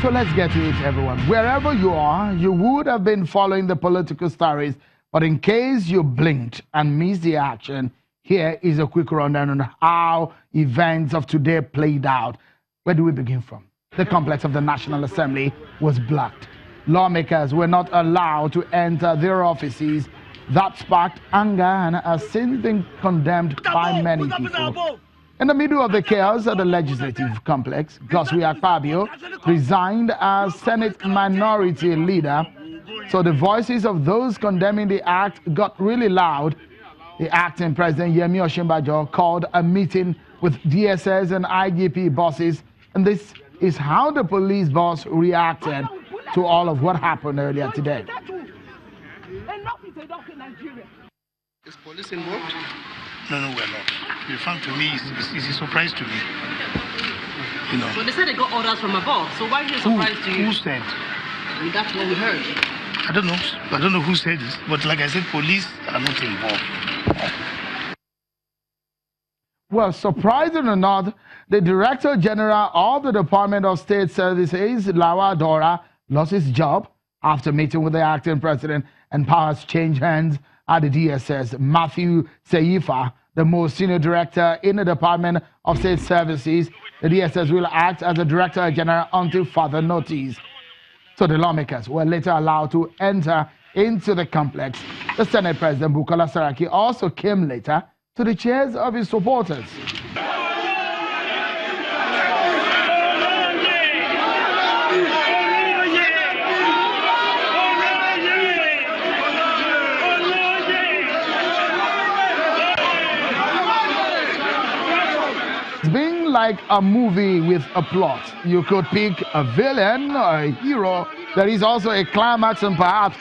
So let's get to it, everyone. Wherever you are, you would have been following the political stories, but in case you blinked and missed the action, here is a quick rundown on how events of today played out. Where do we begin from? The complex of the National Assembly was blocked. Lawmakers were not allowed to enter their offices. That sparked anger and has since been condemned by many people. In the middle of the chaos at the legislative complex, Godswill Akpabio resigned as Senate Minority Leader. So the voices of those condemning the act got really loud. The acting president, Yemi Osinbajo, called a meeting with DSS and IGP bosses. And this is how the police boss reacted to all of what happened earlier today. Is police involved? No, we're not. The fact to me is a surprise to me. You know. But they said they got orders from above, so why is it a surprise to you? Who said? I mean, that's what we heard. I don't know who said this, but like I said, police are not involved. Well, surprising or not, the Director General of the Department of State Services, Lawa Dora, lost his job after meeting with the acting president, and powers changed hands at the DSS. Matthew Seifa, the most senior director in the Department of State Services, the DSS will act as a Director General until further notice. So the lawmakers were later allowed to enter into the complex. The Senate President Bukola Saraki also came later to the chairs of his supporters. Being like a movie with a plot, you could pick a villain or a hero. There is also a climax and perhaps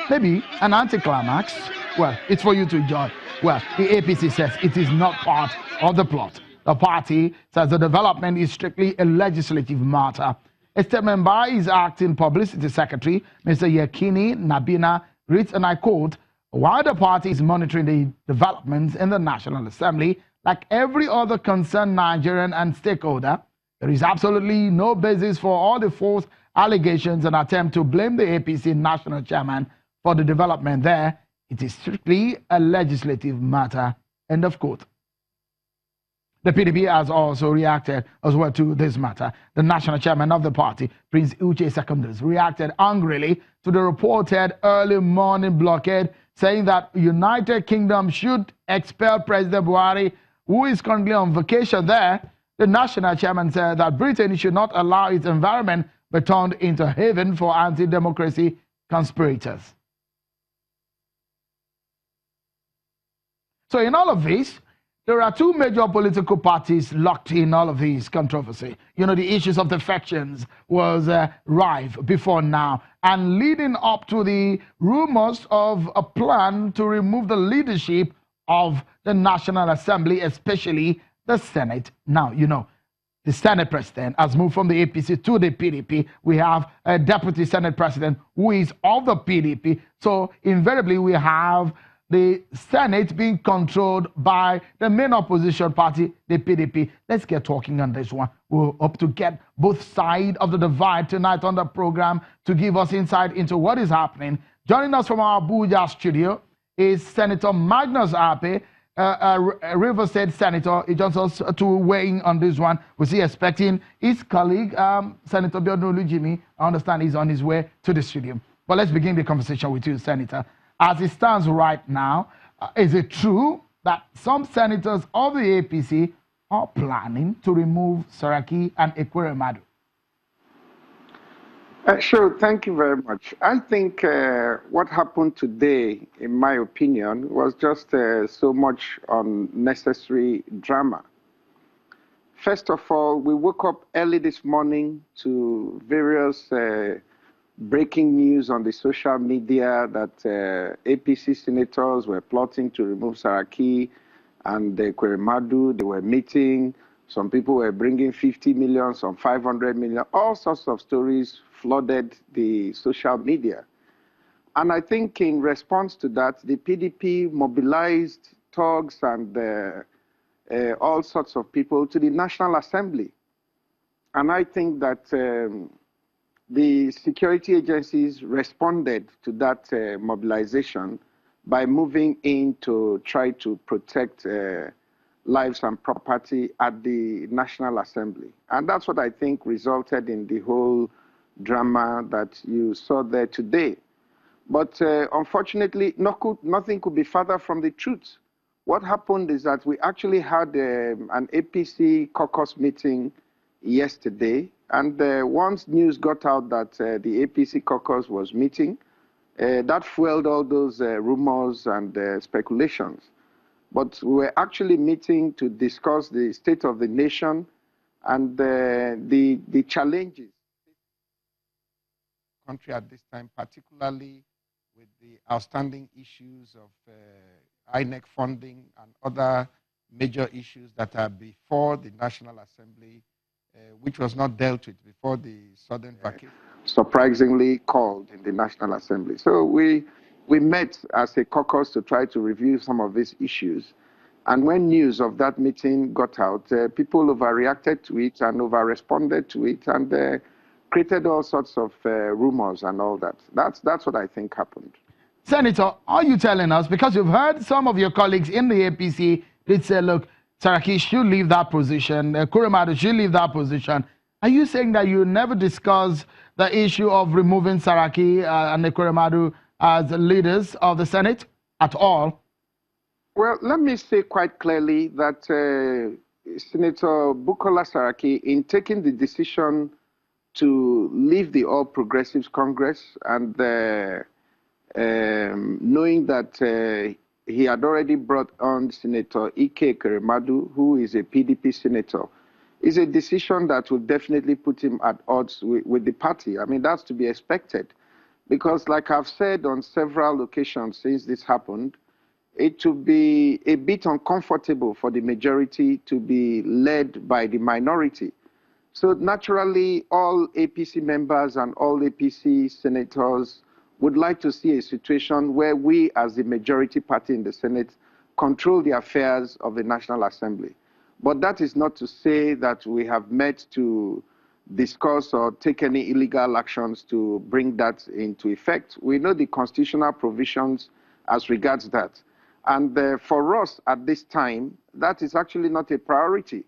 maybe an anticlimax. Well, it's for you to judge. Well, the APC says it is not part of the plot. The party says the development is strictly a legislative matter. A statement by his acting publicity secretary, Mr. Yekini Nabina, reads, and I quote, "While the party is monitoring the developments in the National Assembly, like every other concerned Nigerian and stakeholder, there is absolutely no basis for all the false allegations and attempt to blame the APC national chairman for the development there. It is strictly a legislative matter." End of quote. The PDP has also reacted as well to this matter. The national chairman of the party, Prince Uche Secondus, reacted angrily to the reported early morning blockade, saying that United Kingdom should expel President Buhari, who is currently on vacation there. The national chairman said that Britain should not allow its environment be turned into a haven for anti-democracy conspirators. So in all of this, there are two major political parties locked in all of this controversy. You know, the issues of defections was rife before now, and leading up to the rumors of a plan to remove the leadership of the National Assembly, especially the Senate. Now, you know, the Senate President has moved from the APC to the PDP. We have a Deputy Senate President who is of the PDP. So invariably, we have the Senate being controlled by the main opposition party, the PDP. Let's get talking on this one. We'll hope to get both sides of the divide tonight on the program to give us insight into what is happening. Joining us from our Abuja studio is Senator Magnus Ape, a River State Senator. He joins us to weigh in on this one. We're still expecting his colleague, Senator Biodun Olujimi. I understand he's on his way to the studio. But let's begin the conversation with you, Senator. As it stands right now, is it true that some senators of the APC are planning to remove Saraki and Ekweremadu? Sure, thank you very much. I think what happened today, in my opinion, was just so much unnecessary drama. First of all, we woke up early this morning to various breaking news on the social media that APC senators were plotting to remove Saraki and Ekweremadu. They were meeting. Some people were bringing 50 million, some 500 million. All sorts of stories flooded the social media. And I think in response to that, the PDP mobilized thugs and all sorts of people to the National Assembly. And I think that the security agencies responded to that mobilization by moving in to try to protect lives and property at the National Assembly. And that's what I think resulted in the whole drama that you saw there today. But unfortunately, nothing could be further from the truth. What happened is that we actually had an APC caucus meeting yesterday, and once news got out that the APC caucus was meeting, that fueled all those rumors and speculations. But we were actually meeting to discuss the state of the nation and the challenges country at this time, particularly with the outstanding issues of INEC funding and other major issues that are before the National Assembly, which was not dealt with before the sudden vacation. Surprisingly called in the National Assembly. So we met as a caucus to try to review some of these issues. And when news of that meeting got out, people overreacted to it and over-responded to it and created all sorts of rumors and all that. That's what I think happened. Senator, are you telling us, because you've heard some of your colleagues in the APC did say, look, Saraki should leave that position, Ekweremadu should leave that position. Are you saying that you never discussed the issue of removing Saraki and Ekweremadu as leaders of the Senate at all? Well, let me say quite clearly that Senator Bukola Saraki, in taking the decision to leave the All Progressives Congress and knowing that he had already brought on Senator Ekweremadu, who is a PDP senator, is a decision that will definitely put him at odds with the party. I mean, that's to be expected. Because like I've said on several occasions since this happened, it will be a bit uncomfortable for the majority to be led by the minority. So naturally, all APC members and all APC senators would like to see a situation where we, as the majority party in the Senate, control the affairs of the National Assembly. But that is not to say that we have met to discuss or take any illegal actions to bring that into effect. We know the constitutional provisions as regards that. And for us at this time, that is actually not a priority.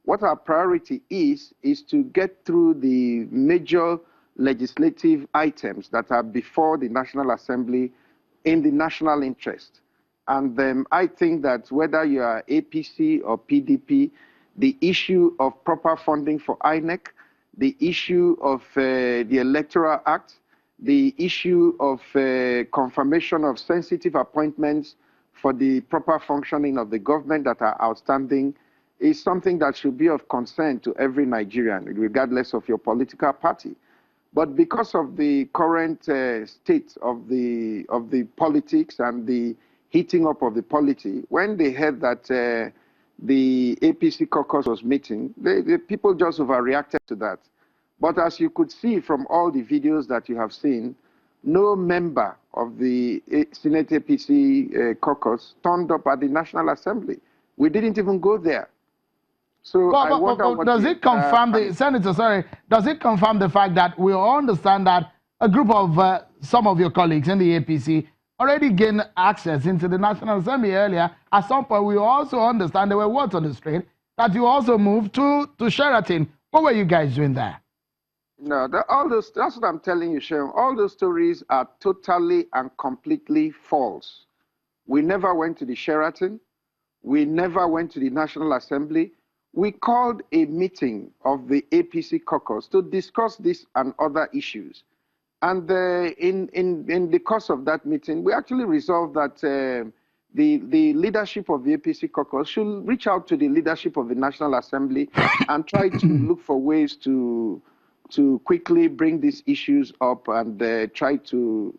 What our priority is to get through the major legislative items that are before the National Assembly in the national interest. And I think that whether you are APC or PDP, the issue of proper funding for INEC, the issue of the Electoral Act, the issue of confirmation of sensitive appointments for the proper functioning of the government that are outstanding is something that should be of concern to every Nigerian, regardless of your political party. But because of the current state of the politics and the heating up of the polity, when they heard that the APC caucus was meeting, the people just overreacted to that. But as you could see from all the videos that you have seen, no member of the Senate APC caucus turned up at the National Assembly. We didn't even go there. So I wonder what does it confirm does it confirm the fact that we all understand that a group of some of your colleagues in the APC already gained access into the National Assembly earlier? At some point, we also understand there were words on the street that you also moved to Sheraton. What were you guys doing there? No, that's what I'm telling you, Sharon. All those stories are totally and completely false. We never went to the Sheraton. We never went to the National Assembly. We called a meeting of the APC caucus to discuss this and other issues. And in the course of that meeting, we actually resolved that the leadership of the APC caucus should reach out to the leadership of the National Assembly and try to look for ways to quickly bring these issues up and try to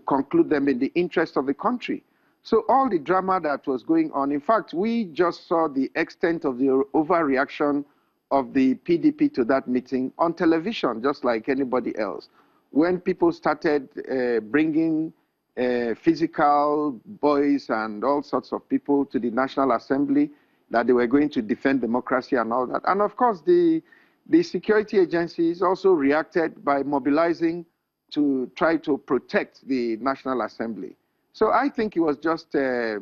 conclude them in the interest of the country. So all the drama that was going on, in fact, we just saw the extent of the overreaction of the PDP to that meeting on television, just like anybody else. When people started bringing physical boys and all sorts of people to the National Assembly, that they were going to defend democracy and all that. And of course, the the security agencies also reacted by mobilizing to try to protect the National Assembly. So I think it was just a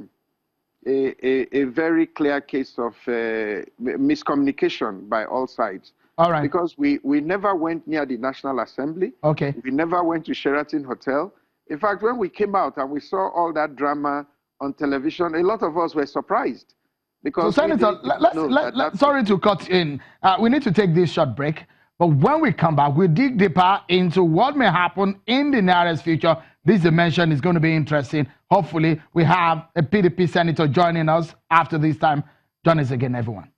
very clear case of miscommunication by all sides. All right. Because we never went near the National Assembly. Okay. We never went to Sheraton Hotel. In fact, when we came out and we saw all that drama on television, a lot of us were surprised. Because so, Senator, sorry to cut in. We need to take this short break. But when we come back, we'll dig deeper into what may happen in the nearest future. This dimension is going to be interesting. Hopefully, we have a PDP senator joining us after this time. Join us again, everyone.